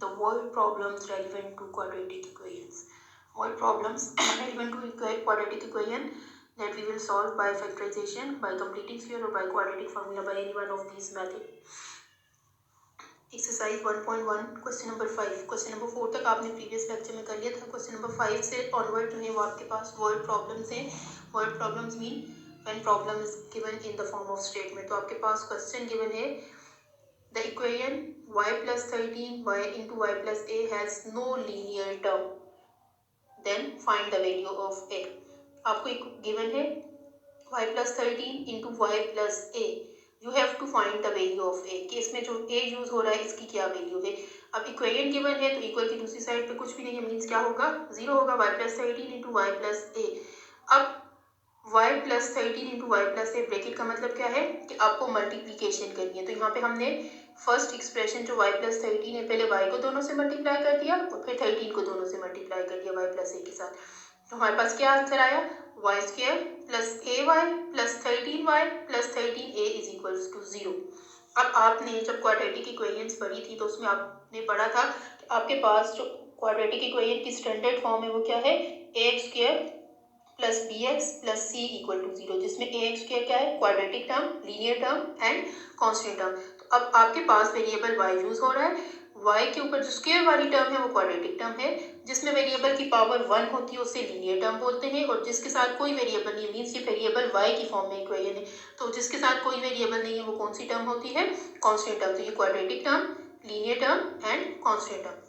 the word problems relevant to quadratic equations. Word problems relevant to quadratic equation that we will solve by factorization, by completing sphere, or by quadratic formula, by any one of these methods. Exercise 1.1 question number 5, question number 4 तक आपने previous lecture में कर लिया था. Question number 5 से onward जो है वो आपके पास वर्ड प्रॉब्लम्स हैं. Word problems mean when problem is given in the form of statement. तो आपके पास क्वेश्चन गिवन है the equation y plus 13 y into y plus a has no linear term, then find the value of a. आपको एक given है y plus 13 into y plus a, you have to find the value of a. कि इसमें जो ए use हो रहा है इसकी क्या वैल्यू है. अब इक्वेशन गिवन है तो इक्वल की दूसरी साइड पे कुछ भी नहीं है, मीन्स क्या होगा, जीरो होगा. y plus 13 into y plus a. अब y plus 13 into y plus a bracket का मतलब क्या है कि आपको मल्टीप्लीकेशन करनी है. तो यहाँ पे हमने फर्स्ट एक्सप्रेशन जो y plus 13 है, पहले y को दोनों से मल्टीप्लाई कर दिया और फिर 13 को दोनों से मल्टीप्लाई कर दिया y प्लस ए के साथ. तो हमारे पास क्या आंसर आया, y square plus a y plus 13y plus 13a is equals to 0. अब आपने जब क्वाड्रेटिक इक्वेशंस पढ़ी थी तो उसमें आपने पढ़ा था कि आपके पास जो क्वाड्रेटिक इक्वेशन की स्टैंडर्ड फॉर्म है वो क्या है, ax square plus bx plus c equal to 0, जिसमें ax स्क्वायर क्या है, quadratic term, linear term and constant term. तो अब आपके पास वेरिएबल y यूज हो रहा है. y के ऊपर जो स्क्वायर वाली टर्म है वो क्वाड्रेटिक टर्म है. जिसमें वेरिएबल की पावर 1 होती है उसे लीनियर टर्म बोलते हैं, और जिसके साथ कोई वेरिएबल नहीं, मीन्स ये वेरिएबल y की फॉर्म में इक्वेशन है, तो जिसके साथ कोई वेरिएबल नहीं है वो कौन सी टर्म होती है, कांस्टेंट टर्म. तो ये quadratic term, linear term and constant term.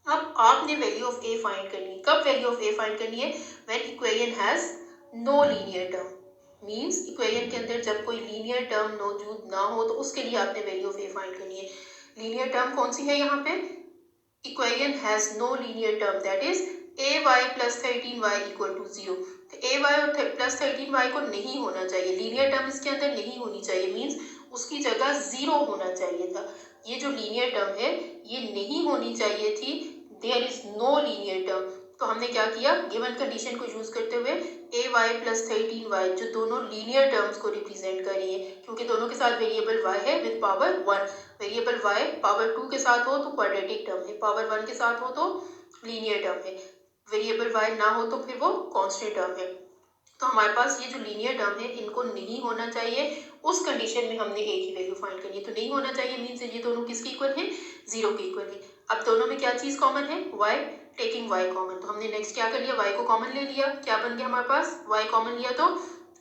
अब आपने वैल्यू ऑफ ए फाइंड करनी है. कब वैल्यू ऑफ ए फाइंड करनी है, when equation has no linear term. Means equation के अंदर जब कोई लीनियर टर्म मौजूद ना हो तो उसके लिए आपने वैल्यू ऑफ ए फाइंड करनी है. लीनियर टर्म कौन सी है यहाँ पे, equation has no linear term, that is ay plus 13y equal to 0. तो ay और प्लस 13y को नहीं होना चाहिए, लीनियर टर्म इसके अंदर नहीं होनी चाहिए, मीन्स उसकी जगह 0 होना चाहिए था. ये जो लीनियर टर्म है ये नहीं होनी चाहिए थी, there is no linear term. तो हमने क्या किया, गिवन कंडीशन को यूज करते हुए ay प्लस 13y जो दोनों लीनियर टर्म्स को रिप्रेजेंट कर रही है, क्योंकि दोनों के साथ वेरिएबल y है with power 1. Variable y power 2 के साथ हो तो क्वाड्रेटिक टर्म है, पावर 1 के साथ हो तो लीनियर टर्म है, वेरिएबल y ना हो तो फिर वो कांस्टेंट टर्म है. तो हमारे पास ये जो लीनियर टर्म है इनको नहीं होना चाहिए. उस कंडीशन में हमने a की वैल्यू फाइंड करनी है. तो नहीं होना चाहिए मीन्स ये दोनों किसके इक्वल है, 0 के इक्वल है. अब दोनों में क्या चीज कॉमन है, y, टेकिंग y कॉमन. तो हमने नेक्स्ट क्या कर लिया, y को कॉमन ले लिया. क्या बन गया हमारे पास, y कॉमन लिया तो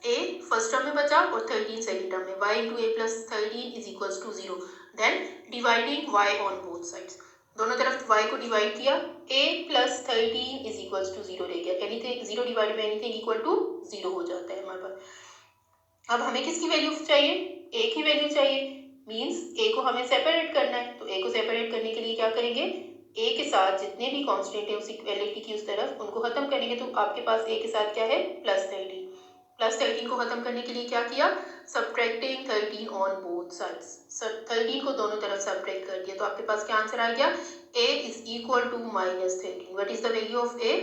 a फर्स्ट टर्म में बचा और 13 सेकंड टर्म में. y into a plus 13 is equals to 0. Then dividing y on both sides, दोनों तरफ y को डिवाइड किया, a plus 13 is equals to 0 रह गया. Anything 0 divide by anything equal to 0 हो जाता है हमारे पास. अब हमें किसकी वैल्यू चाहिए, a की वैल्यू चाहिए, मीन्स a को हमें सेपरेट करना है. तो a को सेपरेट करने के लिए क्या करेंगे, a के साथ जितने भी कांस्टेंट है उस इक्वालिटी की उस तरफ उनको खत्म करेंगे. तो आपके पास a के साथ क्या है, प्लस 13. प्लस 13 को खत्म करने के लिए क्या किया, सब्ट्रैक्टिंग 13 ऑन बोथ साइड्स. 13 को दोनों तरफ सब्ट्रैक्ट कर दिया. तो आपके पास क्या आंसर आ गया, a is equal to minus 13. What is the value of a,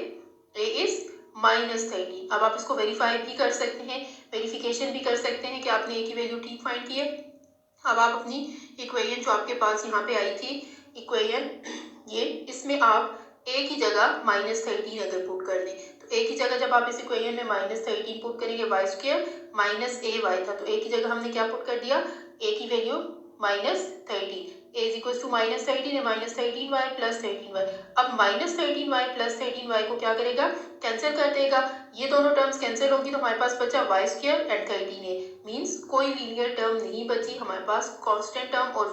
a is minus 13. अब आप इसको वेरीफाई भी कर सकते हैं, वेरिफिकेशन भी कर सकते हैं कि आपने a की वैल्यू ठीक फाइंड की है. अब आप अपनी इक्वेशन जो आपके पास यहाँ पे आई थी इक्वेशन ये, इसमें आप a की जगह माइनस 13 अगर पुट कर दें तो a की जगह जब आप इस इक्वेशन में माइनस 13 पुट करेंगे, वाई स्क्वायर माइनस ए वाई था, तो a की जगह हमने क्या पुट कर दिया, a की value minus 13, a is equal to minus 13 minus 13y plus 13y. अब माइनस 13y प्लस 13y को क्या करेगा, कैंसिल कर देगा. ये दोनों टर्म्स कैंसिल होगी तो हमारे पास बचा y square and 13a. Means कोई लीनियर टर्म नहीं बची, हमारे पास कांस्टेंट टर्म और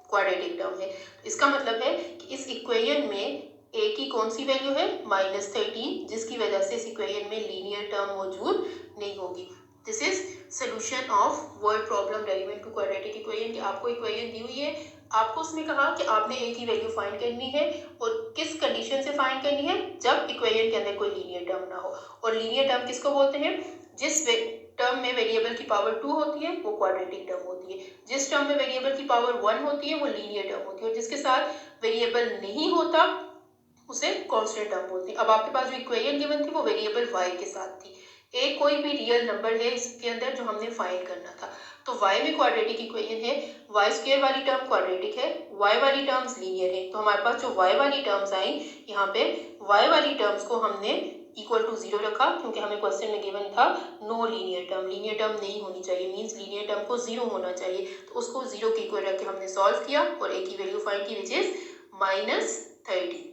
क्वाड्रेटिक टर्म है. इसका मतलब है कि इस इक्वेशन में a की कौन सी वैल्यू है, माइनस 13, जिसकी वजह से इस इक्वेशन में लीनियर टर्म मौजूद नहीं होगी. This is solution of word problem relevant to quadratic equation. कि आपको इक्वेशन दी हुई है, आपको उसमें कहा कि आपने a की वैल्यू फाइंड करनी है और किस कंडीशन से फाइंड करनी है, जब इक्वेशन के अंदर कोई लीनियर टर्म ना हो. और लीनियर टर्म किसको बोलते हैं, जिस टर्म में वेरिएबल की पावर 2 होती है वो क्वाड्रेटिक टर्म होती है, जिस टर्म में वेरिएबल की पावर 1 होती है वो लीनियर टर्म होती है, और जिसके साथ वेरिएबल नहीं होता उसे कांस्टेंट टर्म बोलते हैं. अब आपके पास जो इक्वेशन गिवन थी वो वेरिएबल y के साथ थी, ए कोई भी रियल नंबर है इसके अंदर जो हमने फाइंड करना था। तो y में क्वाड्रेटिक इक्वेशन है, वाई स्क्वायर वाली टर्म क्वाड्रेटिक है, y वाली टर्म्स लीनियर है। तो हमारे पास जो y वाली टर्म्स आई, यहाँ पे y वाली टर्म्स को हमने इक्वल टू 0 रखा, क्योंकि हमें क्वेश्चन में गिवन था no linear term, linear term नहीं होनी चाहिए, मींस लीनियर टर्म को 0 होना चाहिए। तो उसको 0 के इक्वल रख के हमने सॉल्व किया और a की वैल्यू फाइंड की, विच इज -30।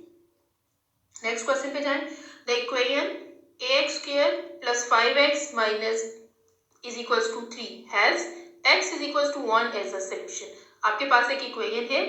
नेक्स्ट क्वेश्चन पे जाएं। The equation ax square plus 5x minus is equals to 3 has x is equals to 1 as a solution। आपके पास एक इक्वेशन है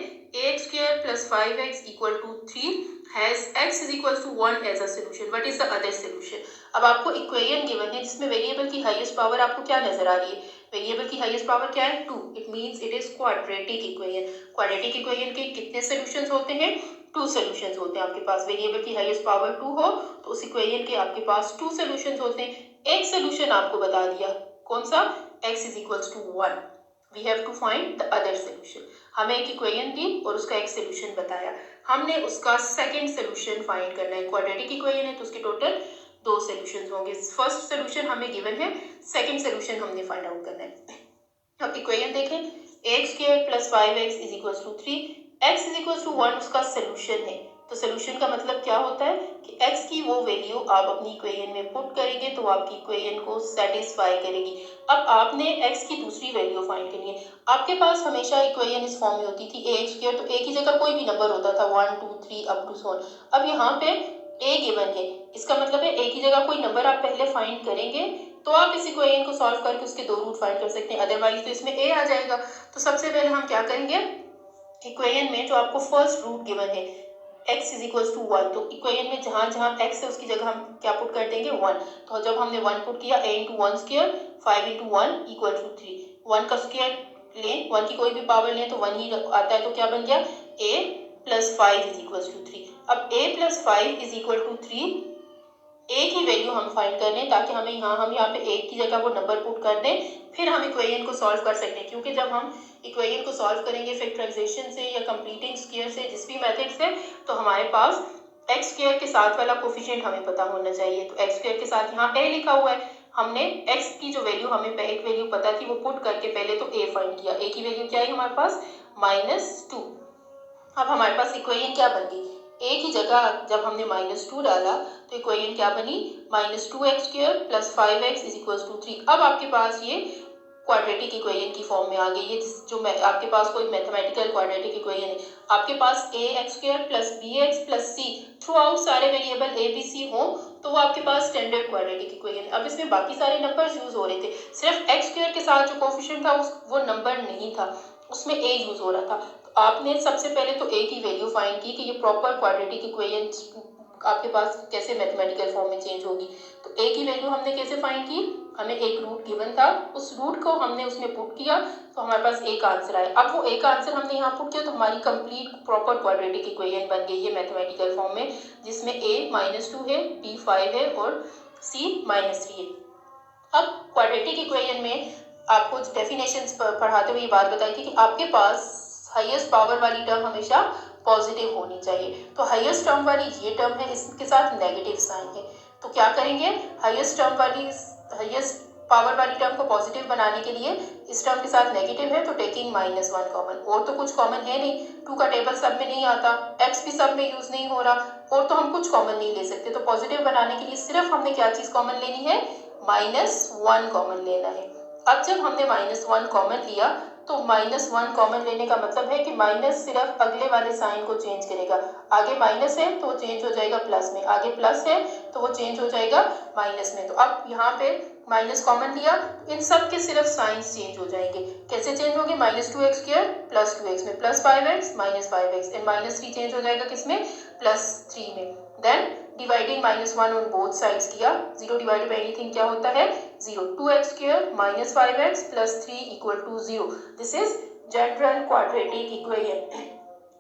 ax square plus 5x equal to 3 has x is equals to 1 as a solution। What is the other solution? अब आपको equation given है जिसमें variable की highest power आपको क्या नजर आ रही है? वेरिएबल की हाईएस्ट पावर क्या है? 2। It means it is quadratic equation. Quadratic equation के कितने सॉल्यूशंस होते हैं? 2 सॉल्यूशंस होते हैं। आपके पास वेरिएबल की हाईएस्ट पावर 2 हो तो उस इक्वेशन के आपके पास 2 सॉल्यूशंस होते हैं। एक सॉल्यूशन आपको बता दिया, कौन सा? x is equals to 1। We have to find the other solution। हमें एक इक्वेशन दी और उसका एक सॉल्यूशन बताया, हमने उसका सेकंड सॉल्यूशन फाइंड करना है। क्वाड्रेटिक इक्वेशन है तो उसके टोटल 2 सॉल्यूशंस होंगे। फर्स्ट सॉल्यूशन हमें गिवन है, सेकंड सॉल्यूशन हमने फाइंड आउट करना है। अब इक्वेशन देखें, ax square plus 5x is equals to 3, x is equals to 1 उसका सॉल्यूशन है। तो सॉल्यूशन का मतलब क्या होता है कि x की वो वैल्यू आप अपनी इक्वेशन में पुट करेंगे तो आपकी इक्वेशन को सेटिस्फाई करेगी। अब आपने x की दूसरी वैल्यू फाइंड करनी है। आपके पास हमेशा इक्वेशन इस फॉर्म में होती थी ax स्क्वायर, तो a की जगह कोई भी नंबर होता था 1 2 3 अप टू सो ऑन। अब यहाँ पे a गिवन है, इसका मतलब है a की जगह कोई नंबर आप पहले फाइंड करेंगे तो आप इस इक्वेशन को सॉल्व करके उसके 2 रूट फाइंड कर सकते हैं, अदरवाइज तो इसमें a आ जाएगा। तो सबसे पहले हम क्या करेंगे, इक्वेशन में जो आपको फर्स्ट रूट गिवन है x is equals to 1, तो इक्वेशन में जहाँ जहाँ x है उसकी जगह हम क्या पुट कर देंगे? 1। तो जब हमने 1 पुट किया, a into 1 square 5 into 1 equal to 3। 1 का स्क्वायर लें, 1 की कोई भी पावर लें तो 1 ही आता है, तो क्या बन गया? a plus 5 is equal to 3। अब a plus 5 is equal to 3, a की वैल्यू हम फाइंड कर लें ताकि हमें हम यहाँ पे a की जगह वो नंबर पुट कर दें, फिर हम इक्वेशन को सॉल्व कर सकते हैं। क्योंकि जब हम इक्वेशन को सॉल्व करेंगे फैक्टराइजेशन से या कंप्लीटिंग स्क्वायर से, जिस भी मेथड से, तो हमारे पास x स्क्वायर के साथ वाला कोफिशिएंट हमें पता होना चाहिए। तो x स्क्वायर के साथ यहाँ a लिखा हुआ है, हमने x की जो वैल्यू हमें एक वैल्यू पता थी वो पुट करके पहले तो a फाइंड किया। a की वैल्यू क्या है हमारे पास? -2। अब हमारे पास इक्वेशन क्या बन गई? a की जगह जब हमने -2 डाला तो इक्वेशन क्या बनी? -2x square plus 5x is equal to 3। अब आपके पास ये क्वाड्रेटिक इक्वेशन की फॉर्म में आ गई है, जो आपके पास कोई मैथमेटिकल क्वाड्रेटिक इक्वेशन है। आपके पास ax square plus bx plus c through out सारे वेरिएबल a b c हो तो वो आपके पास स्टैंडर्ड क्वाड्रेटिक इक्वेशन। अब इसमें बाकी सारे नंबर्स यूज हो रहे थे, सिर्फ x स्क्वायर के साथ जो कोफिशिएंट था वो नंबर नहीं था, उसमें a यूज हो रहा था। तो आपने सबसे पहले तो a की वैल्यू फाइंड की कि ये प्रॉपर क्वाड्रेटिक इक्वेशन आपके पास कैसे मैथमेटिकल फॉर्म में चेंज होगी। तो a की वैल्यू हमने कैसे फाइंड की? हमें एक रूट गिवन था, उस रूट को हमने उसमें पुट किया तो हमारे पास एक आंसर आया। अब वो एक आंसर हमने यहाँ पुट किया तो हमारी कंप्लीट प्रॉपर क्वाड्रेटिक इक्वेशन बन गई है मैथमेटिकल फॉर्म में, जिसमें a -2 है, b 5 है और c -3 है। अब क्वाड्रेटिक इक्वेशन में आपको डेफिनेशंस पढ़ाते हुए ये बात बताई थी कि आपके पास हाईएस्ट पावर वाली टर्म हमेशा पॉजिटिव होनी चाहिए। तो हाईएस्ट टर्म वाली ये टर्म है, इसके साथ नेगेटिव साइन है। तो क्या करेंगे, हाईएस्ट पावर वाली टर्म को पॉजिटिव बनाने के लिए इस टर्म के साथ नेगेटिव है तो टेकिंग -1 कॉमन, और तो कुछ कॉमन है नहीं, 2 का टेबल सब में नहीं आता, x भी सब में यूज नहीं हो रहा, और तो हम कुछ कॉमन नहीं ले सकते। तो पॉजिटिव बनाने के लिए सिर्फ हमने क्या चीज कॉमन लेनी है? -1 कॉमन लेना है। अब जब हमने -1 कॉमन लिया तो -1 कॉमन लेने का मतलब है कि माइनस सिर्फ अगले वाले साइन को चेंज करेगा। आगे माइनस है तो वो चेंज हो जाएगा प्लस में, आगे प्लस है तो वो चेंज हो जाएगा माइनस में। तो अब यहाँ पे माइनस कॉमन लिया, इन सब के सिर्फ साइंस चेंज हो जाएंगे। कैसे चेंज होंगे? -2x स्क्वायर प्लस 2x में plus 5x minus 5x and -3 change हो जाएगा किसमें? +3 में। Then dividing -1 on both sides किया, 0 डिवाइडेड बाई एनीथिंग क्या होता है? 0। 2x square minus 5x plus 3 equal to 0। This is general quadratic equation.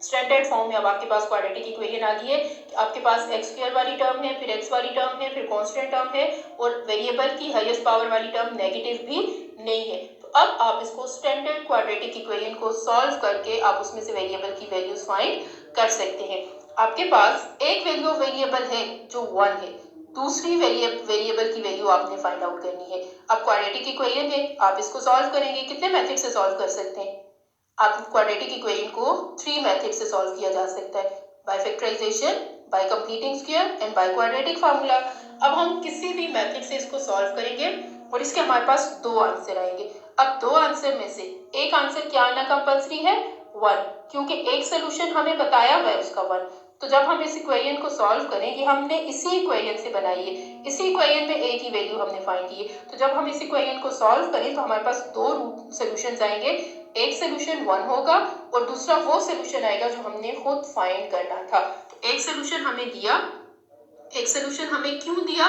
Standard form में अब आपके पास क्वाड्रेटिक इक्वेशन आ गई है कि आपके पास x स्क्वायर वाली टर्म है, फिर x वाली टर्म है, फिर कांस्टेंट टर्म है और वेरिएबल की हाईएस्ट पावर वाली टर्म नेगेटिव भी नहीं है। तो अब आप इसको स्टैंडर्ड क्वाड्रेटिक इक्वेशन को सॉल्व करके आप उसमें से वेरिएबल की वैल्यूज फाइंड कर सकते हैं। आपके पास एक वैल्यू वेरिएबल है जो 1 है, दूसरी वेरिएबल की वैल्यू आपने फाइंड आउट करनी है। अब क्वाड्रेटिक इक्वेशन है, आप इसको सॉल्व करेंगे, कितने मेथड से सॉल्व कर सकते हैं? आप क्वाड्रेटिक इक्वेशन को 3 मेथड से सॉल्व किया जा सकता है, by factorisation, by completing square and by quadratic formula. अब हम किसी भी मेथड से इसको सॉल्व करेंगे और इसके हमारे पास 2 आंसर आएंगे। अब 2 आंसर में से एक आंसर क्या आना कंपल्सरी है? 1, क्योंकि एक सोल्यूशन हमें बताया हुआ है उसका 1। तो जब हम इस इक्वेशन को सॉल्व करेंगे, हमने इसी इक्वेशन से बनाई है, इसी इक्वेशन में a की वैल्यू हमने फाइंड की है, तो जब हम इस इक्वेशन को सॉल्व करें तो हमारे पास 2 सॉल्यूशंस आएंगे। एक सोल्यूशन 1 होगा और दूसरा वो सोल्यूशन आएगा जो हमने खुद फाइंड करना था। तो एक सोल्यूशन हमें दिया, एक सोल्यूशन हमें क्यों दिया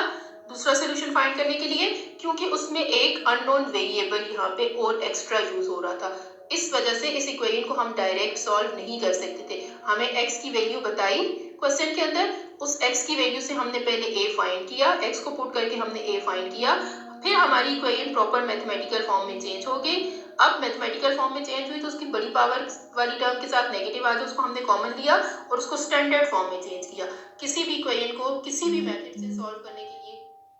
दूसरा सोल्यूशन फाइंड करने के लिए? क्योंकि उसमें एक अननोन वेरिएबल यहाँ पे और एक्स्ट्रा यूज हो रहा था। इस वजह से इस इक्वेशन को हम डायरेक्ट सॉल्व नहीं कर सकते थे। हमें x की वैल्यू बताई क्वेश्चन के अंदर, उस x की वैल्यू से हमने पहले a फाइंड किया, x को पुट करके हमने a फाइंड किया, फिर हमारी इक्वेशन प्रॉपर मैथमेटिकल फॉर्म में चेंज हो गई। अब मैथमेटिकल फॉर्म में चेंज हुई तो उसकी बड़ी पावर वाली टर्म के साथ नेगेटिव आ गया, उसको हमने कॉमन लिया और उसको स्टैंडर्ड फॉर्म में चेंज किया। किसी भी इक्वेशन को किसी भी मेथड से सॉल्व करने के लिए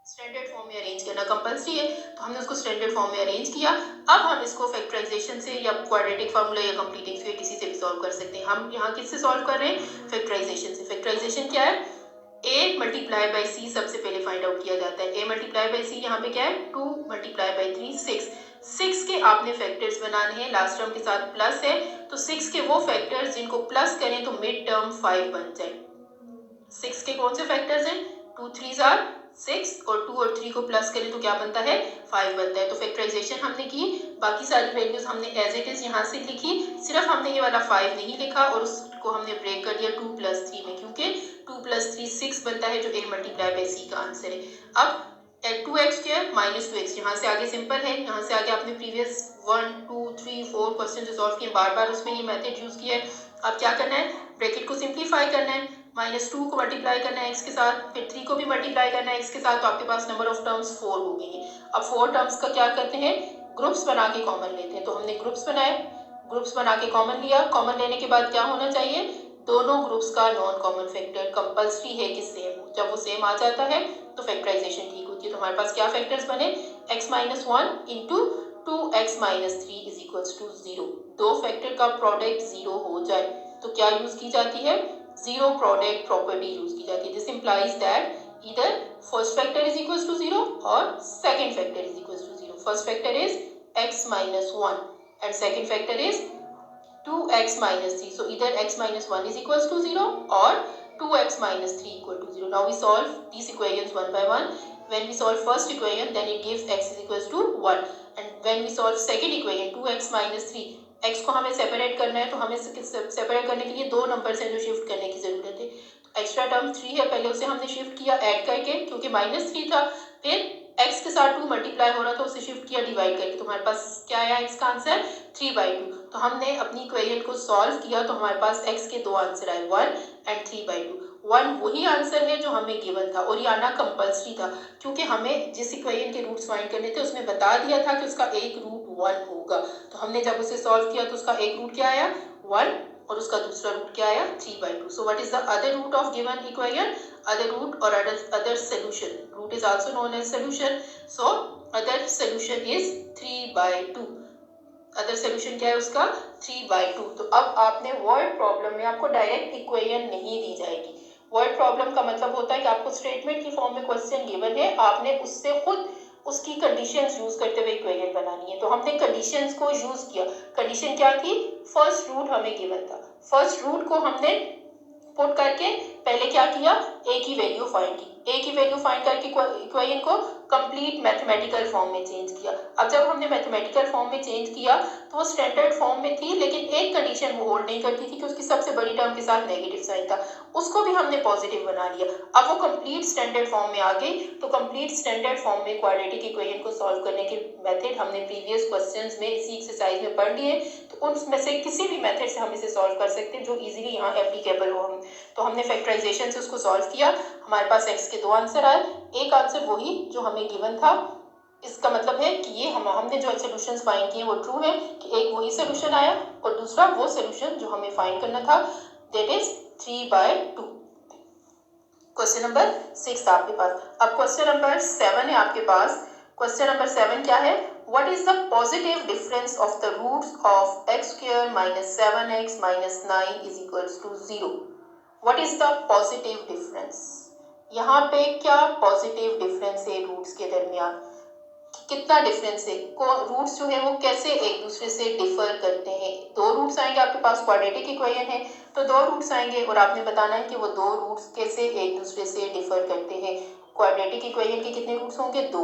स्टैंडर्ड फॉर्म में अरेंज करना कंपल्सरी है, तो हमने उसको स्टैंडर्ड फॉर्म में अरेंज किया। अब हम इसको फैक्टराइजेशन से या क्वाड्रेटिक फार्मूला या कंप्लीटिंग स्क्वायर किसी से भी सॉल्व कर सकते हैं। हम यहाँ किससे सॉल्व कर रहे हैं? फैक्टराइजेशन से। फैक्टराइजेशन क्या है? a मल्टीप्लाई बाई c सबसे पहले फाइंड आउट किया जाता है। a मल्टीप्लाई बाई c यहाँ पे क्या है? 2 मल्टीप्लाई बाई 3 6। 6 के आपने फैक्टर्स बनाने हैं, लास्ट टर्म के साथ प्लस है, तो 6 के वो फैक्टर्स जिनको प्लस करें तो मिड टर्म 5 बन जाए। 6 के कौन से फैक्टर्स हैं? 2 3 आर 6 और 2 और 3 को प्लस करें तो क्या बनता है? 5 बनता है। तो फैक्टराइजेशन हमने की, बाकी सारी वैल्यूज हमने एज इट इज यहाँ से लिखी, सिर्फ हमने ये वाला 5 नहीं लिखा और उसको हमने ब्रेक कर दिया 2 + 3 में, क्योंकि 2 + 3 6 बनता है, जो a मल्टीप्लाई बाई c का आंसर है। अब 2x² - 2x, यहाँ से आगे सिंपल है, यहाँ से आगे आपने प्रीवियस 1 2 3 4 क्वेश्चन जो सॉल्व किए बार बार उसमें ये मेथड यूज किया है। अब क्या करना है? ब्रैकेट को सिंप्लीफाई करना है, -2 को मल्टीप्लाई करना है x के साथ, फिर 3 को भी मल्टीप्लाई करना है x के साथ, तो आपके पास नंबर ऑफ टर्म्स 4 हो गई है। अब 4 टर्म्स का क्या करते हैं? ग्रुप्स बना के कॉमन लेते हैं। तो हमने ग्रुप्स बनाए, ग्रुप्स बना के कॉमन लिया। कॉमन लेने के बाद क्या होना चाहिए? दोनों ग्रुप्स का नॉन कॉमन फैक्टर कंपल्सरी है कि सेम हो। जब वो सेम आ जाता है तो फैक्टराइजेशन ठीक होती है। तो हमारे पास क्या फैक्टर्स बने? x - 1 into 2x - 3 = 0। दो फैक्टर का प्रोडक्ट 0 हो जाए तो क्या यूज की जाती है? जीरो प्रोडक्ट प्रॉपर्टी यूज की जाती है। This implies that either first factor is equals to 0 or second factor is equals to 0. First factor is x - 1 and second factor is 2x - 3. So either x - 1 is equals to 0 or 2x - 3 equal to 0. Now we solve these equations one by one. When we solve first equation, then it gives x is equals to 1. And when we solve second equation, 2x - 3, x को हमें separate करना है, तो हमें separate करने के लिए 2 number से जो शिफ्ट करने की जरूरत है। तो एक्स्ट्रा टर्म 3 है, पहले उसे हमने शिफ्ट किया ऐड करके, क्योंकि -3 था, फिर x के साथ 2 मल्टीप्लाई हो रहा था, उसे शिफ्ट किया डिवाइड करके, तो हमारे पास क्या आया x का आंसर? 3/2। तो हमने अपनी इक्वेशन को सॉल्व किया तो हमारे पास x के 2 आंसर आए, 1 and 3/2। 1 वही आंसर है जो हमें गिवन था और ये आना कंपल्सरी था, क्योंकि हमें जिस इक्वेशन के रूट्स फाइंड करने थे उसमें बता दिया था कि उसका एक रूट 1 होगा। तो हमने जब उसे सॉल्व किया तो उसका एक रूट क्या आया? 1 और उसका दूसरा रूट क्या आया? 3/2। So what is the other root of given equation? Other root or other solution. Root is also known as solution. So other solution is 3/2. Other solution क्या है उसका? 3/2। तो अब आपने वर्ड प्रॉब्लम में आपको डायरेक्ट इक्वेशन नहीं दी जाएगी। वर्ड प्रॉब्लम का मतलब होता है कि आपको स्टेटमेंट की फॉर्म में क्वेश्चन गिवन है, आपने उससे खुद उसकी कंडीशंस यूज करते हुए इक्वेशन बनानी है। तो हमने कंडीशंस को यूज किया। कंडीशन क्या थी? फर्स्ट रूट हमें गिवन था, फर्स्ट रूट को हमने पुट करके पहले क्या किया? a की वैल्यू फाइंड की, a की वैल्यू फाइंड करके इक्वेशन को कंप्लीट मैथमेटिकल फॉर्म में चेंज किया। अब जब हमने मैथमेटिकल फॉर्म में चेंज किया तो वो स्टैंडर्ड फॉर्म में थी, लेकिन एक कंडीशन वो होल्ड नहीं करती थी कि उसकी सबसे बड़ी टर्म के साथ नेगेटिव साइन था, उसको भी हमने पॉजिटिव बना लिया। अब वो कंप्लीट स्टैंडर्ड फॉर्म में आ गई। तो कंप्लीट स्टैंडर्ड फॉर्म में क्वाड्रेटिक इक्वेशन को सॉल्व करने के मेथड हमने प्रीवियस क्वेश्चंस में इसी एक्सरसाइज में पढ़ लिए, तो उनमें से किसी भी मेथड से हम इसे सॉल्व कर सकते हैं जो इजीली यहाँ एप्लीकेबल हो। हम तो हमने फैक्टराइजेशन से उसको सॉल्व किया, हमारे पास x के 2 आंसर आए, एक आंसर वही जो हमें गिवन था। इसका मतलब है कि ये हमने जो सॉल्यूशंस फाइंड किए वो ट्रू है, कि एक वही सॉल्यूशन आया और दूसरा वो सॉल्यूशन जो हमें फाइंड करना था, दैट इज 3/2। क्वेश्चन नंबर 6 आपके पास। अब क्वेश्चन नंबर 7 है आपके पास। क्वेश्चन नंबर 7 क्या है? What is the positive difference of the roots of x square minus 7x minus 9 is equals to 0। What is the positive difference? यहाँ पे क्या पॉजिटिव डिफरेंस है रूट्स के दरमियान? कितना डिफरेंस है? रूट्स जो है वो कैसे एक दूसरे से डिफर करते हैं? दो रूट्स आएंगे आपके पास, क्वाड्रेटिक इक्वेशन है तो दो रूट्स आएंगे और आपने बताना है कि वो दो रूट्स कैसे एक दूसरे से डिफर करते हैं। क्वाड्रेटिक इक्वेशन के कितने रूट्स होंगे? दो।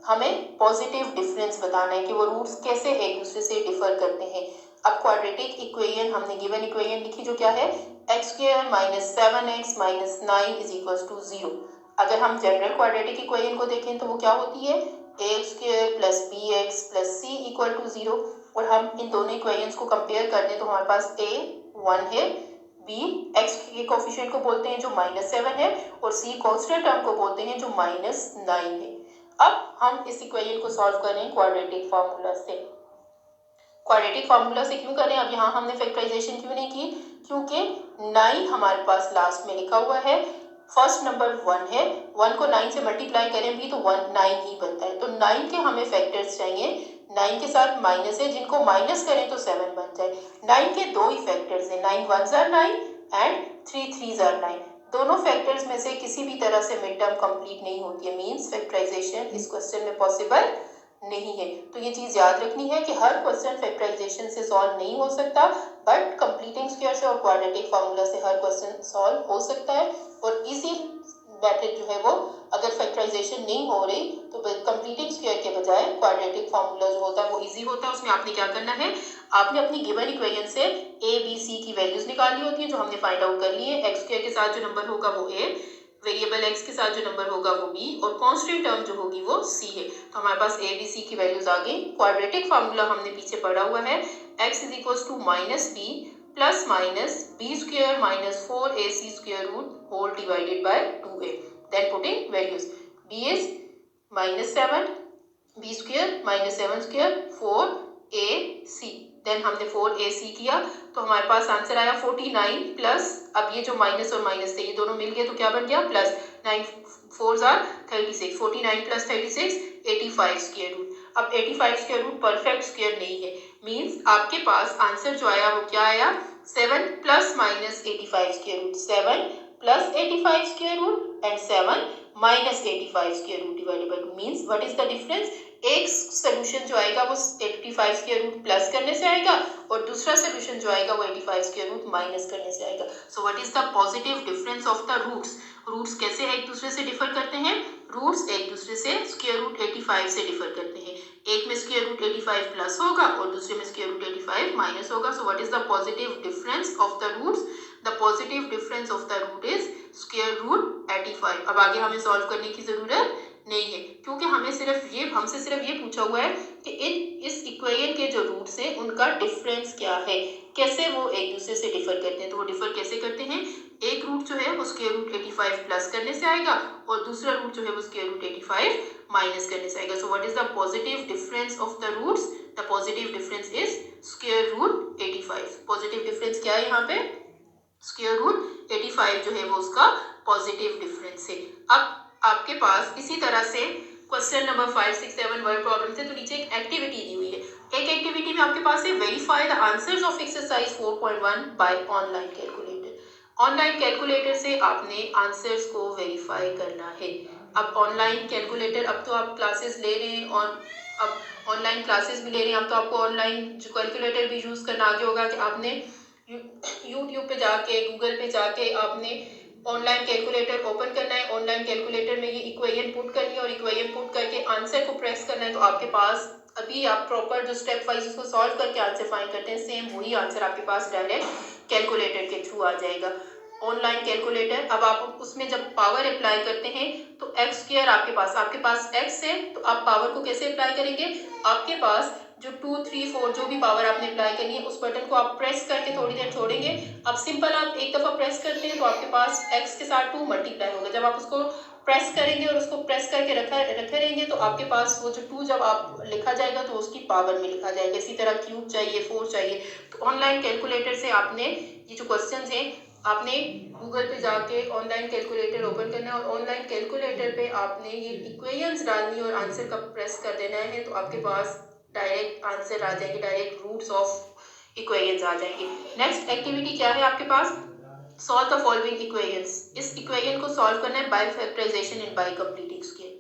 हमें पॉजिटिव डिफरेंस बताना है कि वो रूट्स कैसे एक दूसरे से डिफर करते हैं। अब क्वाड्रेटिक इक्वेशन हमने गिवन इक्वेशन लिखी जो क्या है? X square minus 7x minus 9 is equals to 0। अगर हम जनरल क्वाड्रेटिक इक्वेशन को देखें तो वो क्या होती है? A square plus b x plus c equal to 0। और हम इन दोनों इक्वेशंस को कंपेयर कर दें तो हमारे पास ए 1 है, बी एक्स के कोफिशिएंट को बोलते हैं जो -7 है और सी कांस्टेंट टर्म को बोलते हैं जो -9 है। अब हम इस इक्वेशन को सॉल्व करें क्वाड्रेटिक फार्मूला से। क्वाड्रेटिक फार्मूला से क्यों करें? अब यहाँ हमने फैक्टराइजेशन क्यों नहीं की? क्योंकि 9 हमारे पास लास्ट में लिखा हुआ है। फर्स्ट नंबर 1 है, 1 को 9 से मल्टीप्लाई करें भी तो 9 ही बनता है। तो 9 के हमें फैक्टर्स चाहिए, 9 के साथ माइनस है, जिनको माइनस करें तो 7 बन जाए। 9 के दो ही फैक्टर्स हैं, 9 1s are 9 and 3 3s are 9। दोनों फैक्टर्स में से किसी भी तरह से मिड टर्म कंप्लीट नहीं होती है, मीन्स फैक्टराइजेशन इस क्वेश्चन में पॉसिबल नहीं है। तो ये चीज याद रखनी है कि हर क्वेश्चन फैक्टराइजेशन से सॉल्व नहीं हो सकता, बट कंप्लीटिंग स्क्वायर से और क्वाड्रेटिक फार्मूला से हर क्वेश्चन सॉल्व हो सकता है। और इजी मेथड जो है वो अगर फैक्टराइजेशन नहीं हो रही तो कंप्लीटिंग स्क्वायर के बजाय क्वाड्रेटिक फार्मूला जो होता है वो इजी होता है। उसमें आपने क्या करना है? आपने अपनी गिवन इक्वेशन से ए बी सी की वैल्यूज निकालनी होती है जो हमने फाइंड आउट कर ली है। एक्स स्क्वायर के साथ जो नंबर होगा वो ए, वेरिएबल एक्स के साथ जो नंबर होगा वो बी और कांस्टेंट टर्म जो होगी वो सी है। तो हमारे पास ए बी सी की वैल्यूज आ गई। क्वाड्रेटिक फार्मूला हमने पीछे पढ़ा हुआ है, x is equals to minus b plus minus b square minus 4ac square root whole divided by 2a। Then putting values, b is -7, b square minus 7 square 4ac। Then हमने 4ac किया तो हमारे पास answer आया 49 plus, अब ये जो minus और minus थे ये दोनों मिल गए तो क्या बन गया? Plus 9 4s are 36, 49 plus 36 85 square root. अब 85 स्क्वायर रूट परफेक्ट स्क्वायर नहीं है, मीन्स आपके पास आंसर जो आया वो क्या आया? 7 plus minus 85 square root, 7 plus 85 square root and 7 minus 85 square root divided by 2। Means what is the difference? एक सोल्यूशन जो आएगा वो 85 स्क्वायर रूट प्लस करने से आएगा और दूसरा सोल्यूशन जो आएगा वो 85 स्क्वायर रूट माइनस करने से आएगा। So what is the positive difference of the roots? Roots कैसे एक दूसरे से डिफर करते हैं? रूट्स एक दूसरे से स्क्वायर रूट 85 से डिफर करते हैं। एक में स्क्वायर रूट 85 प्लस होगा और दूसरे में स्क्वायर रूट 85 माइनस होगा। So what is the positive difference of the roots? The positive difference of the root is square root 85। अब आगे हमें सॉल्व करने की जरूरत नहीं है क्योंकि हमसे सिर्फ ये पूछा हुआ है कि इस इक्वेशन के जो रूट्स हैं उनका डिफरेंस क्या है, कैसे वो एक दूसरे से डिफर करते हैं। तो वो डिफर कैसे करते हैं? एक रूट जो है वो स्क्वायर रूट 85 प्लस करने से आएगा और दूसरा रूट जो है वो स्क्वायर रूट 85 माइनस करने से आएगा। So what is the positive difference of the roots? The positive difference is square root 85। Positive difference क्या है यहाँ पे? स्क्वायर रूट 85 जो है वो उसका पॉजिटिव डिफरेंस है। अब आपके पास इसी तरह से क्वेश्चन नंबर 5 6 7 वर्ड प्रॉब्लम थे तो नीचे एक एक्टिविटी दी हुई है। एक एक्टिविटी में आपके पास है verify the answers of exercise 4.1 by online calculator. Online calculator से आपने आंसर्स को वेरीफाई करना है। अब ऑनलाइन कैलकुलेटर, अब तो आप क्लासेस ले रहे हैं और अब ऑनलाइन क्लासेस भी ले रहे हैं, अब तो आपको ऑनलाइन जो कैलकुलेटर भी यूज करना आगे होगा कि आपने यूट्यूब पे जाके गूगल पे जाके आपने ऑनलाइन कैलकुलेटर ओपन करना है। ऑनलाइन कैलकुलेटर में ये इक्वेशन पुट करनी है और इक्वेशन पुट करके आंसर को प्रेस करना है। तो आपके पास अभी आप प्रॉपर जो स्टेप वाइज उसको सॉल्व करके आंसर फाइंड करते हैं, सेम वही आंसर आपके पास डायरेक्ट कैलकुलेटर के थ्रू आ जाएगा। ऑनलाइन कैलकुलेटर, अब आप उसमें जब पावर अप्लाई करते हैं तो एक्स स्क्वायर आपके पास एक्स है तो आप पावर को कैसे अप्लाई करेंगे? आपके पास जो 2 3 4 जो भी पावर आपने अप्लाई करनी है उस बटन को आप प्रेस करके थोड़ी देर छोड़ेंगे। अब सिंपल आप एक दफा प्रेस करते हैं तो आपके पास x के साथ 2 मल्टीप्लाई होगा। जब आप उसको प्रेस करेंगे और उसको प्रेस करके रखे रहेंगे तो आपके पास वो जो 2 जब आप लिखा जाएगा तो उसकी पावर में लिखा जाएगा। इसी तरह क्यूब चाहिए, 4 चाहिए। तो ऑनलाइन कैलकुलेटर से आपने ये जो क्वेश्चन है आपने गूगल पे जाके ऑनलाइन कैलकुलेटर ओपन करना है और ऑनलाइन कैलकुलेटर पे आपने ये इक्वेशंस डालनी और आंसर का प्रेस कर देना है, तो आपके पास डायरेक्ट आंसर आ जाएंगे, डायरेक्ट रूट्स ऑफ इक्वेशंस आ जाएंगे। नेक्स्ट एक्टिविटी क्या है आपके पास? Solve the following equations. इस इक्वेशन को सॉल्व करना है by factorisation and by completing square.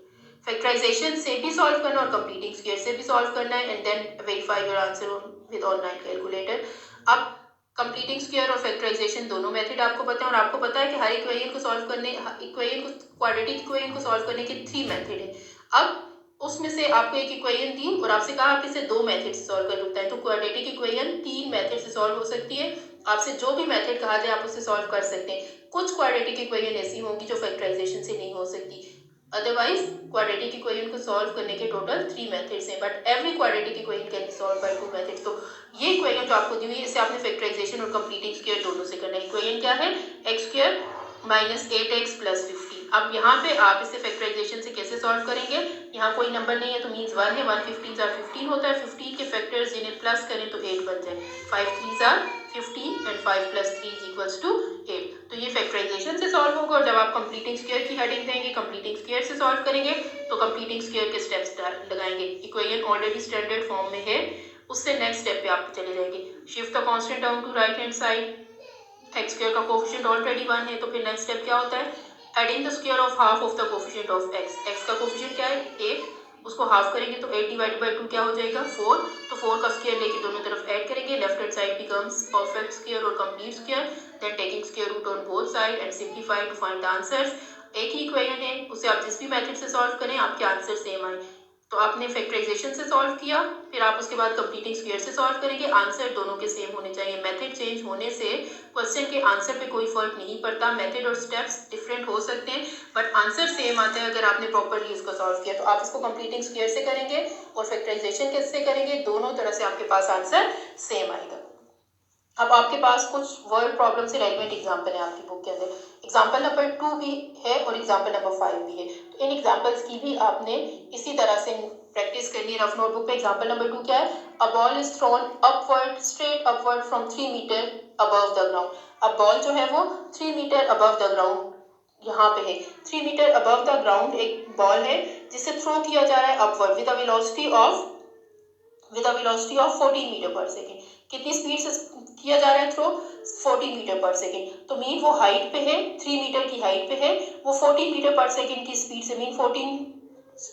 Factorisation से भी सॉल्व करना और कंप्लीटिंग स्क्वायर से भी सॉल्व करना है and then verify your answer with online calculator. अब कंप्लीटिंग स्क्वायर और फैक्टराइजेशन दोनों मेथड आपको पता है और आपको पता है कि हर इक्वेशन को सॉल्व करने, इक्वेशन को, क्वाड्रेटिक इक्वेशन को सॉल्व करने के 3 मेथड है। अब उसमें से आपको एक इक्वेशन दी और आपसे कहा आप इसे 2 मेथड से सॉल्व कर सकते हैं, तो क्वाड्रेटिक इक्वेशन 3 मेथड से सॉल्व हो सकती है। आपसे जो भी मेथड कहा जाए आप उसे सॉल्व कर सकते हैं। कुछ क्वाड्रेटिक इक्वेशन ऐसी होंगी जो फैक्टराइजेशन से नहीं हो सकती, अदरवाइज क्वाड्रेटिक इक्वेशन को सॉल्व करने के टोटल 3 मेथड्स हैं, but every quadratic equation can be solve by 2 methods. तो ये इक्वेशन जो आपको दी हुई है इसे आपने फैक्टराइजेशन और कंप्लीटिंग स्क्वायर दोनों से करना है। इक्वेशन क्या है? x square minus 8x plus 15। अब यहाँ पे आप इसे फैक्टराइजेशन से कैसे सॉल्व करेंगे? यहाँ कोई नंबर नहीं है तो मीन्स 1 है, 1 15 जार 15 होता है, 15 के फैक्टर्स जिन्हें प्लस करें तो 8 बन जाए, 5 3 जार 15 and 5 plus 3 is equals to 8। तो ये फैक्टराइजेशन से सॉल्व होगा और जब आप कंप्लीटिंग स्क्वायर की हेडिंग देंगे, कंप्लीटिंग स्क्वायर से सॉल्व करेंगे तो कंप्लीटिंग स्क्वायर के स्टेप्स लगाएंगे। इक्वेशन ऑलरेडी स्टैंडर्ड फॉर्म में है, उससे नेक्स्ट स्टेप पे आप चले जाएंगे। Shift the constant term to right hand side, x square का कोफिशिएंट ऑलरेडी 1 है, तो फिर नेक्स्ट स्टेप क्या होता है? Adding the square of half of the coefficient of x। x का कोफिशिएंट क्या है? 8, उसको हाफ करेंगे तो 8 डिवाइडेड बाय 2 क्या हो जाएगा? 4। तो 4 का स्क्वायर लेके दोनों तरफ ऐड करेंगे, left hand side becomes perfect square और complete square, then taking square root on both side and simplify to find the answers. एक ही इक्वेशन है, उसे आप जिस भी मेथड से सॉल्व करें आपके आंसर सेम आए। तो आपने फैक्टराइजेशन से सॉल्व किया, फिर आप उसके बाद कंप्लीटिंग स्क्वायर से सॉल्व करेंगे, आंसर दोनों के सेम होने चाहिए। मेथड चेंज होने से क्वेश्चन के आंसर पे कोई फर्क नहीं पड़ता, मेथड और स्टेप्स डिफरेंट हो सकते हैं बट आंसर सेम आता है अगर आपने प्रॉपरली उसको सॉल्व किया। तो आप इसको कंप्लीटिंग स्क्वायर से करेंगे और फैक्टराइजेशन कैसे करेंगे, दोनों तरह से आपके पास आंसर सेम आएगा। अब आपके पास कुछ वर्ड प्रॉब्लम से रेलिवेंट एग्जाम्पल है आपकी बुक के अंदर। एग्जाम्पल नंबर 2 भी है और एग्जाम्पल नंबर 5 भी है, तो इन एग्जाम्पल्स की भी आपने इसी तरह से प्रैक्टिस करनी है रफ नोटबुक पे। एग्जाम्पल नंबर 2 क्या है? A ball is thrown upward, straight upward from 3 metre above the ground. अब बॉल जो है वो 3 मीटर अबव द ग्राउंड यहाँ पे है, 3 मीटर अबव द ग्राउंड एक बॉल है जिसे थ्रो किया जा रहा है upward with a velocity of 14 metre per second. कितनी स्पीड से किया जा रहा है थ्रो? 14 metre per second. तो मीन वो हाइट पे है, 3 मीटर की हाइट पे है, वो 14 मीटर पर सेकेंड की स्पीड से, मीन 14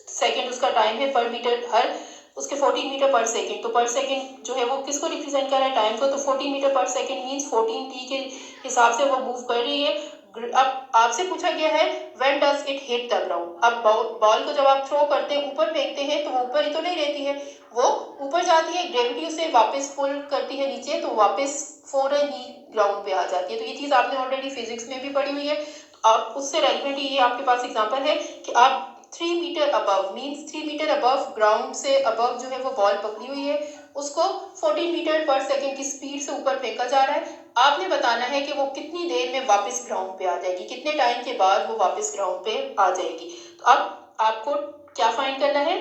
सेकेंड उसका टाइम है पर मीटर, हर उसके 14 मीटर पर सेकेंड। तो पर सेकेंड जो है वो किसको रिप्रेजेंट कर रहा है? टाइम को। तो 14 metre per second means 14 t के हिसाब से वो मूव कर रही है। अब आपसे पूछा गया है when does it hit the ground. अब बॉल को जब आप थ्रो करते हैं, ऊपर फेंकते हैं, तो वो ऊपर ही तो नहीं रहती है, वो ऊपर जाती है, ग्रेविटी उसे वापस पुल करती है नीचे, तो वापस फौरन ही ग्राउंड पे आ जाती है। तो ये चीज़ आपने ऑलरेडी फिजिक्स में भी पढ़ी हुई है। तो आप उससे रेलिवेंट ये आपके पास एग्जांपल है कि आप 3 metre above means 3 metre above ground से अबव जो है वो बॉल पकड़ी हुई है, उसको 14 मीटर पर सेकेंड की स्पीड से ऊपर फेंका जा रहा है। आपने बताना है कि वो कितनी देर में वापस ग्राउंड पे आ जाएगी, कितने टाइम के बाद वो वापस ग्राउंड पे आ जाएगी। तो अब आपको क्या फाइंड करना है?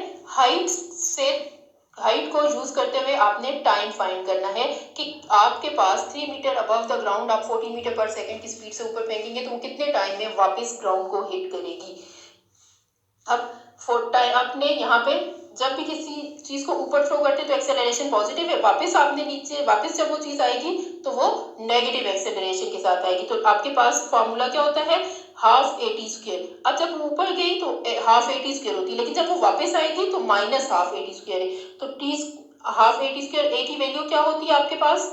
हाइट को यूज करते हुए आपने टाइम फाइंड करना है कि आपके पास 3 मीटर अबव द ग्राउंड आप 14 मीटर पर सेकेंड की स्पीड से ऊपर फेंकेंगे तो वो कितने टाइम में वापस ग्राउंड को हिट करेगी। अब आपने यहाँ पे जब भी किसी चीज को ऊपर थ्रो करते तो एक्सेलरेशन पॉजिटिव है, वापस आपने नीचे, वापस जब वो चीज आएगी तो वो नेगेटिव एक्सेलरेशन के साथ आएगी। तो आपके पास फॉर्मूला क्या होता है? Half AT square. अब जब वो ऊपर गई तो हाफ AT स्क्वायर होती है, लेकिन जब वो वापस आएगी तो माइनस हाफ AT स्क्वायर है। तो हाफ AT स्क्वायर A की वैल्यू क्या होती है आपके पास?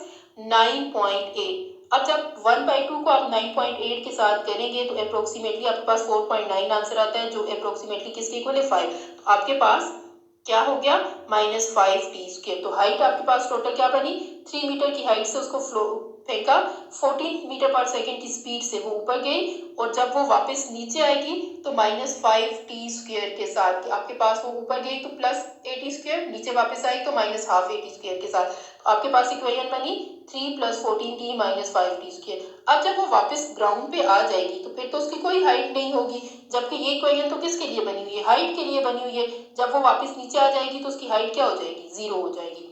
9.8। अब जब 1/2 को आप 9.8 के साथ करेंगे तो अप्रोक्सीमेटली आपके पास 4.9 आंसर आता है, जो अप्रोक्सीमेटली किसके इक्वल है? 5। तो आपके पास क्या हो गया? -5t square. तो हाइट आपके पास टोटल क्या बनी? 3 मीटर की हाइट से उसको फेंका, 14 मीटर पर सेकेंड की स्पीड से वो ऊपर गई और जब वो वापस नीचे आएगी तो -5t स्क्वायर के साथ आपके पास वो ऊपर गई तो +AT स्क्वायर, नीचे वापस आई तो -12 AT स्क्वायर के साथ। तो आपके पास इक्वेशन बनी 3 + 14t - 5t स्क्वायर। अब जब वो वापस ग्राउंड पे आ जाएगी तो फिर तो उसकी कोई हाइट नहीं होगी, जबकि ये इक्वेशन तो किसके लिए बनी हुई है? हाइट के लिए बनी हुई है। जब वो वापस नीचे आ जाएगी तो उसकी हाइट क्या हो जाएगी? 0 हो जाएगी।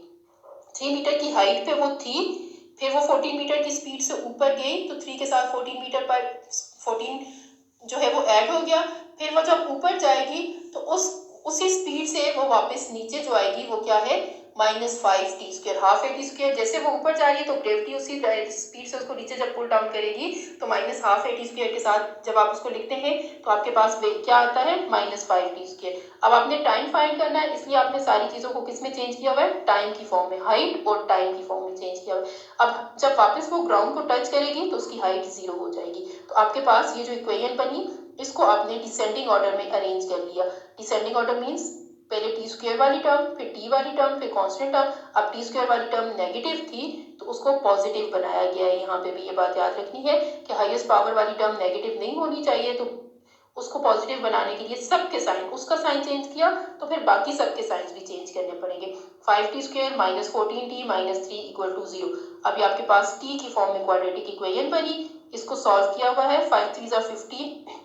3 मीटर की हाइट पे वो थी, फिर वो 14 मीटर की स्पीड से ऊपर गई तो 3 के साथ 14 मीटर पर 14 जो है वो ऐड हो गया। फिर वो जब ऊपर जाएगी तो उसी स्पीड से वो वापस नीचे जो आएगी वो क्या है -5t², हाफ at²। जैसे वो ऊपर जा रही है तो ग्रेविटी उसी स्पीड से उसको नीचे जब पुल डाउन करेगी तो -हाफ at² के साथ जब आप उसको लिखते हैं तो आपके पास क्या आता है -5t²। अब आपने टाइम फाइंड करना है, इसलिए आपने सारी चीजों को किस में चेंज किया हुआ है, टाइम की फॉर्म में, हाइट और टाइम की फॉर्म में चेंज किया हुआ है। अब जब वापस वो ग्राउंड को टच करेगी तो उसकी हाइट 0 हो जाएगी। तो आपके पास ये जो इक्वेशन बनी इसको आपने डिसेंडिंग ऑर्डर में अरेंज कर लिया। डिसेंडिंग ऑर्डर मीन्स पहले t² वाली टर्म, फिर t वाली टर्म, फिर कांस्टेंट टर्म। अब t² वाली टर्म नेगेटिव थी तो उसको पॉजिटिव बनाया गया है। यहाँ पे भी ये बात याद रखनी है कि हाईएस्ट पावर वाली टर्म नेगेटिव नहीं होनी चाहिए, तो उसको पॉजिटिव बनाने के लिए सबके साइन, उसका साइन चेंज किया तो फिर बाकी सबके साइंस भी चेंज करने पड़ेंगे। 5t² - 14t - 3 = 0। अभी आपके पास t की फॉर्म में क्वाड्रेटिक इक्वेशन बनी, इसको सॉल्व किया हुआ है। 5 3 = 15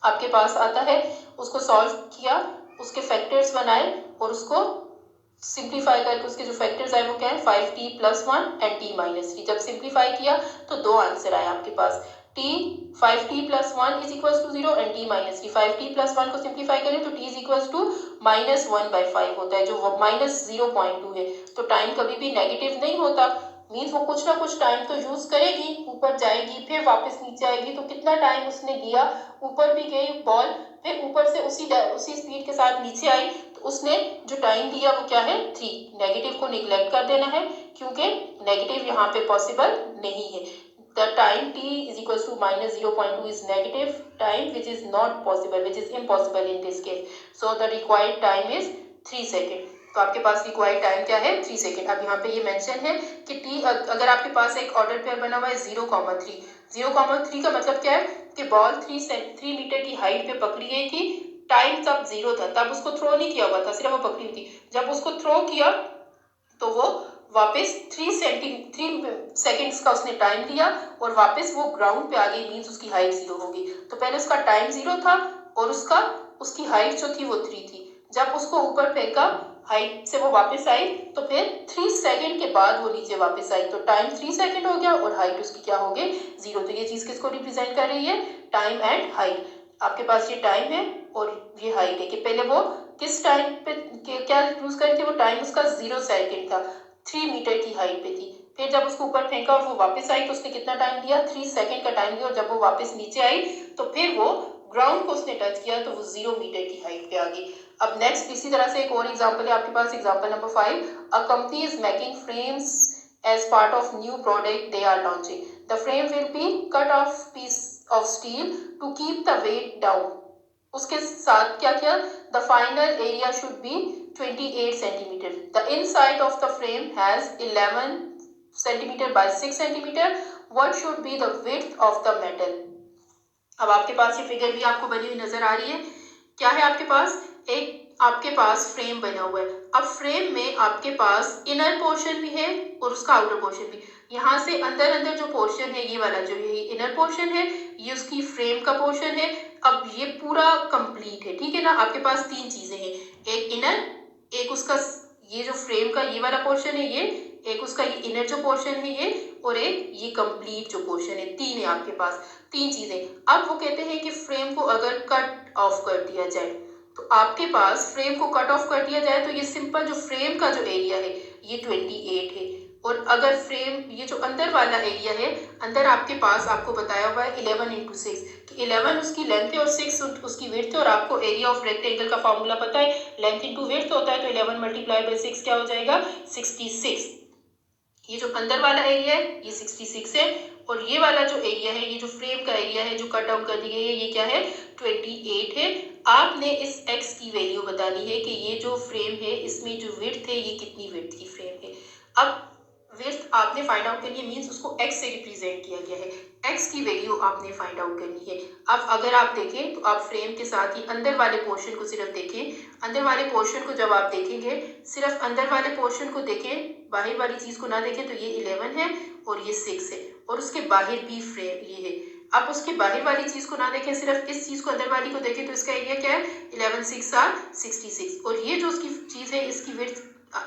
आपके पास आता है, उसको सॉल्व किया, उसके फैक्टर्स बनाए और उसको सिंप्लीफाई करके उसके जो फैक्टर्स आए वो क्या है 5t + 1 एंड t - 3। जब सिंप्लीफाई किया तो दो आंसर आए आपके पास, 5t + 1 = 0 एंड t - 3। 5t + 1 को सिंप्लीफाई करें तो t = -1/5 होता है, जो -0.2 है। तो टाइम कभी भी नेगेटिव नहीं होता, मीन्स वो कुछ ना कुछ टाइम तो यूज करेगी, ऊपर जाएगी फिर वापस नीचे आएगी। तो कितना टाइम उसने दिया, ऊपर भी गई बॉल, फिर ऊपर से उसी स्पीड के साथ नीचे आई, तो उसने जो टाइम दिया वो क्या है 3। नेगेटिव को निगलेक्ट कर देना है क्योंकि नेगेटिव यहाँ पे पॉसिबल नहीं है। The time t = -0.2 is negative time which is not possible, which is impossible in this case. So the required time is 3 second. तो आपके पास रिक्वायर्ड टाइम क्या है 3 सेकेंड। अब यहाँ पे ये मेंशन है कि t अगर आपके पास एक ऑर्डर पेयर बना हुआ है 0,3, 0,3 का मतलब क्या है कि बॉल 3 मीटर की हाइट पे पकड़ी गई थी, टाइम तब 0 था, तब उसको थ्रो नहीं किया हुआ था, सिर्फ वो पकड़ी हुई थी। जब उसको थ्रो किया तो वो वापस 3 सेकेंड्स का उसने टाइम लिया और वापस वो ग्राउंड पे आ गई, मीन्स उसकी हाइट 0 होगी। तो पहले उसका टाइम 0 था और उसकी हाइट जो थी वो 3 थी। जब उसको ऊपर फेंका, हाइट से वो वापस आई तो फिर 3 सेकेंड के बाद वो नीचे वापस आई, तो टाइम 3 सेकेंड हो गया और हाइट उसकी क्या हो गई 0। तो ये चीज किसको रिप्रेजेंट कर रही है, टाइम एंड हाइट। आपके पास ये टाइम है और ये हाइट है कि पहले वो किस टाइम पे क्या यूज करी थी, वो टाइम उसका 0 सेकेंड था, 3 मीटर की हाइट पे थी। फिर जब उसको ऊपर फेंका और वो वापस आई तो उसने कितना टाइम लिया 3 सेकेंड का टाइम लिया, और जब वो वापस नीचे आई तो फिर वो ग्राउंड को उसने टच किया तो वो 0 मीटर की हाइट पे आ गई। अब नेक्स्ट इसी तरह से एक और एग्जांपल है आपके पास, example number 5। A company is making frames as part of new product they are launching. The frame will be cut off piece of steel to keep the weight down. उसके साथ क्या किया, the final area should be 28 centimetre. The inside of the frame has 11 centimetre by 6 centimetre. What should be the width of the metal. अब आपके पास ये figure भी आपको बनी हुई नजर आ रही है। क्या है आपके पास, आपके पास फ्रेम बना हुआ है। अब फ्रेम में आपके पास इनर पोर्शन भी है और उसका आउटर पोर्शन भी। यहाँ से अंदर जो पोर्शन है, ये वाला जो ये इनर पोर्शन है, ये उसकी फ्रेम का पोर्शन है। अब ये पूरा कंप्लीट है, ठीक है ना। आपके पास 3 चीजें हैं, एक इनर, एक उसका ये जो फ्रेम का ये वाला पोर्शन है ये, एक उसका ये इनर जो पोर्शन है ये, और एक ये कंप्लीट जो पोर्शन है। 3 है आपके पास, 3 चीजें। अब वो कहते हैं कि फ्रेम को अगर कट ऑफ कर दिया जाए, तो आपके पास फ्रेम को कट ऑफ कर दिया जाए तो ये सिंपल जो फ्रेम का जो एरिया है ये 28 है। और अगर फ्रेम ये जो अंदर वाला एरिया है, अंदर आपके पास आपको बताया हुआ है 11 × 6, कि 11 उसकी लेंथ है और 6 उसकी विड्थ है। और आपको एरिया ऑफ रेक्टेंगल का फॉर्मूला पता है, लेंथ इंटू विड्थ होता है, तो 11 × 6 क्या हो जाएगा 66। ये जो अंदर वाला एरिया है ये 66 है, और ये वाला जो एरिया है, ये जो फ्रेम का एरिया है जो कट डाउन कर दी गई है, ये क्या है 28 है। आपने इस x की वैल्यू बतानी है कि ये जो फ्रेम है इसमें जो विड्थ है ये कितनी विड्थ की फ्रेम है। अब विड्थ आपने फाइंड आउट करनी है, मीन्स उसको x से रिप्रेजेंट किया गया है, x की वैल्यू आपने फाइंड आउट करनी है। अब अगर आप देखें तो आप फ्रेम के साथ ही अंदर वाले पोर्शन को सिर्फ देखें, अंदर वाले पोर्शन को जब आप देखेंगे, सिर्फ अंदर वाले पोर्शन को देखें, बाहर वाली चीज को ना देखें, तो ये 11 है और ये 6 है, और उसके बाहर भी फ्रेम ये है। आप उसके बाहर वाली चीज को ना देखें, सिर्फ इस चीज को अंदर वाली को देखें, तो इसका एरिया क्या है 11 × 6 = 66, और ये जो उसकी चीज है इसकी विड्थ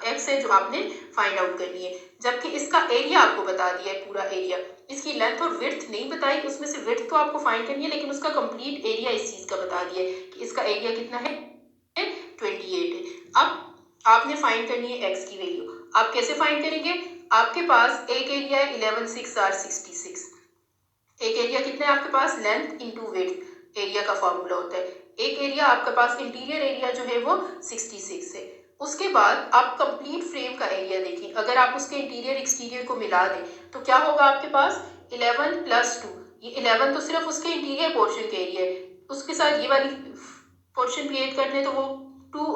एक्स है जो आपने फाइंड आउट करनी है, जबकि इसका एरिया आपको बता दिया है, पूरा एरिया। इसकी लेंथ और विड्थ नहीं बताई, उसमें से विड्थ तो आपको फाइंड करनी है, लेकिन उसका कंप्लीट एरिया इस चीज का बता दिया है कि इसका एरिया कितना है, 28 है। अब आपने फाइंड करनी है एक्स की वैल्यू। आप कैसे फाइंड करेंगे? आपके पास एक एरिया है 11 6 आर 66, एक एरिया कितना है आपके पास, लेंथ इंटू विड्थ एरिया का फॉर्मूला होता है। एक एरिया आपके पास इंटीरियर एरिया जो है वो 66 है। उसके बाद आप कंप्लीट फ्रेम का एरिया देखिए, अगर आप उसके इंटीरियर एक्सटीरियर को मिला दें तो क्या होगा आपके पास, 11 + 2, ये 11 तो सिर्फ उसके इंटीरियर पोर्शन के एरिया है, उसके साथ ये वाली पोर्शन क्रिएट करने तो वो 2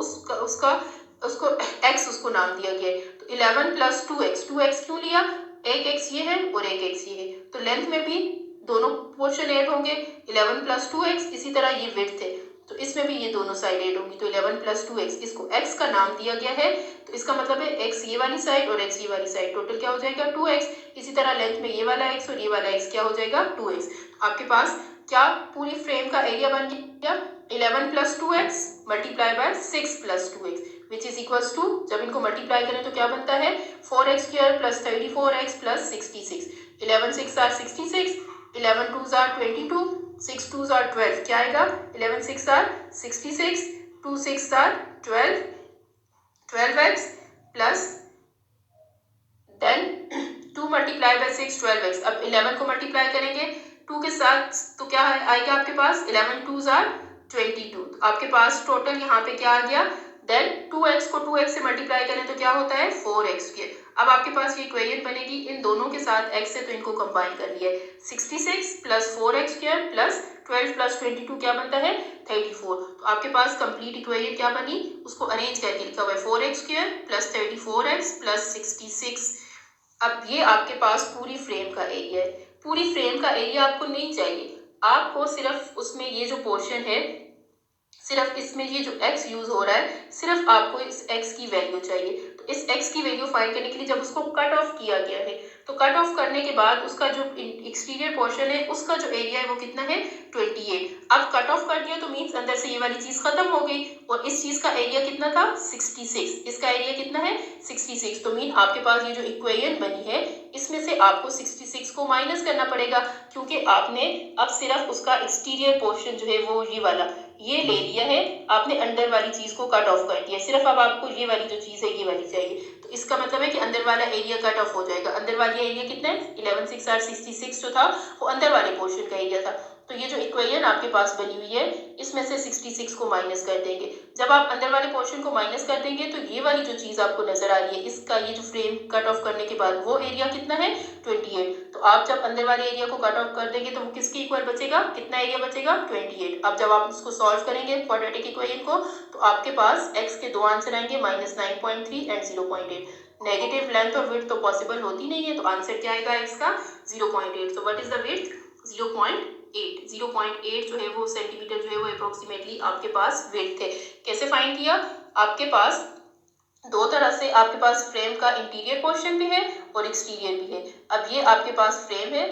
उसको x उसको नाम दिया गया है, तो 11 + 2x, 2x क्यों लिया, एक x ये है और एक x ये है, तो लेंथ में भी दोनों पोर्शन ऐड होंगे, 11 + 2x। इसी तरह ये विड्थ है तो इसमें भी ये दोनों साइड ऐड होंगी, तो 11 + 2x, इसको x का नाम दिया गया है, तो इसका मतलब है x ये वाली साइड और x ये वाली साइड, टोटल क्या हो जाएगा 2x। इसी तरह लेंथ में ये वाला x और ये वाला x क्या हो जाएगा 2x। आपके पास क्या पूरी फ्रेम का एरिया बन गया, 11 + 2x × 6 + 2x which is equals to, जब इनको मल्टीप्लाई करें तो क्या बनता है, 4x² + 34x + 66, 11 6 are 66, 11 2s are 22, 6 2s are 12, क्या आएगा, 11 6 are 66, 2 6 are 12, 12x plus then 2 × 6 12x। अब 11 को मल्टीप्लाई करेंगे 2 के साथ तो क्या आएगा आपके पास, 11 2s आर 22, तो आपके पास टोटल यहाँ पे क्या आ गया, देन 2x को 2x से मल्टीप्लाई करें तो क्या होता है 4x²। अब आपके पास ये इक्वेशन बनेगी इन दोनों के साथ x है तो इनको कंबाइन कर लिया, 66 + 4x² + 12 + 22 क्या बनता है 34। तो आपके पास कंप्लीट इक्वेशन क्या बनी, उसको अरेंज करके लिखा हुआ है 4x² + 34x + 66। अब ये आपके पास पूरी फ्रेम का एरिया है। पूरी फ्रेम का एरिया आपको नहीं चाहिए, आपको सिर्फ उसमें ये जो पोर्शन है, सिर्फ इसमें ये जो x यूज हो रहा है, सिर्फ आपको इस x की वैल्यू चाहिए। तो इस x की वैल्यू फाइंड करने के लिए जब उसको कट ऑफ किया गया है, तो कट ऑफ करने के बाद उसका जो एक्सटीरियर पोर्शन है उसका जो एरिया है वो कितना है 28। अब कट ऑफ कर दिया तो मीन्स अंदर से ये वाली चीज खत्म हो गई, और इस चीज का एरिया कितना था 66, इसका एरिया कितना है 66। तो मीन आपके पास ये जो इक्वेशन बनी है इसमें से आपको 66 को माइनस करना पड़ेगा, क्योंकि आपने अब सिर्फ उसका एक्सटीरियर पोर्शन जो है वो ये वाला ये ले लिया है, आपने अंदर वाली चीज को कट ऑफ कर दिया, सिर्फ अब आपको ये वाली जो चीज है ये वाली चाहिए। तो इसका मतलब है कि अंदर वाला एरिया कट ऑफ हो जाएगा। अंदर वाला एरिया कितना है 11 6 आर 66 जो था वो अंदर वाले पोर्शन का एरिया था। तो ये जो इक्वेशन आपके पास बनी हुई है इसमें से 66 को माइनस कर देंगे। जब आप अंदर वाले पोर्शन को माइनस कर देंगे तो ये वाली जो चीज आपको नजर आ रही है, इसका ये जो फ्रेम कट ऑफ करने के बाद वो एरिया कितना है 28। तो आप जब अंदर वाले एरिया को कट ऑफ कर देंगे तो वो किसके इक्वल बचेगा, कितना एरिया बचेगा 28। अब जब आप इसको सॉल्व करेंगे क्वाड्रेटिक इक्वेशन को तो आपके पास x के दो आंसर आएंगे, -9.3 एंड 0.8। नेगेटिव लेंथ और विड्थ तो पॉसिबल होती नहीं है, तो आंसर क्या आएगा x का 0.8। सो व्हाट इज द विड्थ 0.8। 0.8 जो है वो सेंटीमीटर जो है वो अप्रोक्सीमेटली आपके पास विड्थ है। कैसे फाइंड किया, आपके पास दो तरह से आपके पास फ्रेम का इंटीरियर पोर्शन भी है और एक्सटीरियर भी है। अब ये आपके पास फ्रेम है,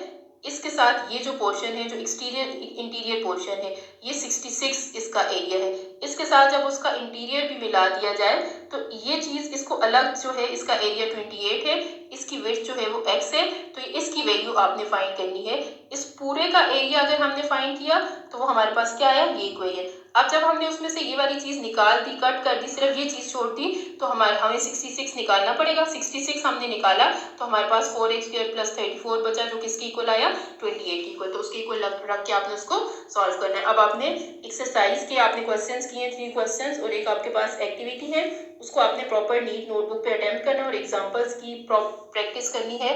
इसके साथ ये जो पोर्शन है जो इंटीरियर पोर्शन है ये 66 इसका एरिया है, इसके साथ जब उसका इंटीरियर भी मिला दिया जाए तो ये चीज इसको अलग जो है इसका एरिया 28 है, इसकी विड्थ जो है वो x है, तो इसकी वैल्यू आपने फाइंड करनी है। इस पूरे का एरिया अगर हमने फाइंड किया तो वो हमारे पास क्या आया, ये इक्वेशन। अब जब हमने उसमें से ये वाली चीज निकाल दी, कट कर दी, सिर्फ ये चीज छोड़ दी, तो हमें 66 निकालना पड़ेगा। 66 हमने निकाला तो हमारे पास 4x² + 34 बचा जो किसके इक्वल आया 28 के इक्वल। तो उसके इक्वल रख के आपने उसको सॉल्व करना है। अब आपने एक्सरसाइज के आपने क्वेश्चंस किए 3 क्वेश्चंस और एक आपके पास एक्टिविटी है, उसको आपने प्रॉपर नीट नोटबुक पे अटेम्प्ट करना है और एग्जाम्पल्स की प्रैक्टिस करनी है।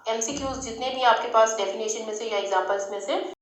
MCQs जितने भी आपके पास डेफिनेशन में से या एग्जाम्पल्स में से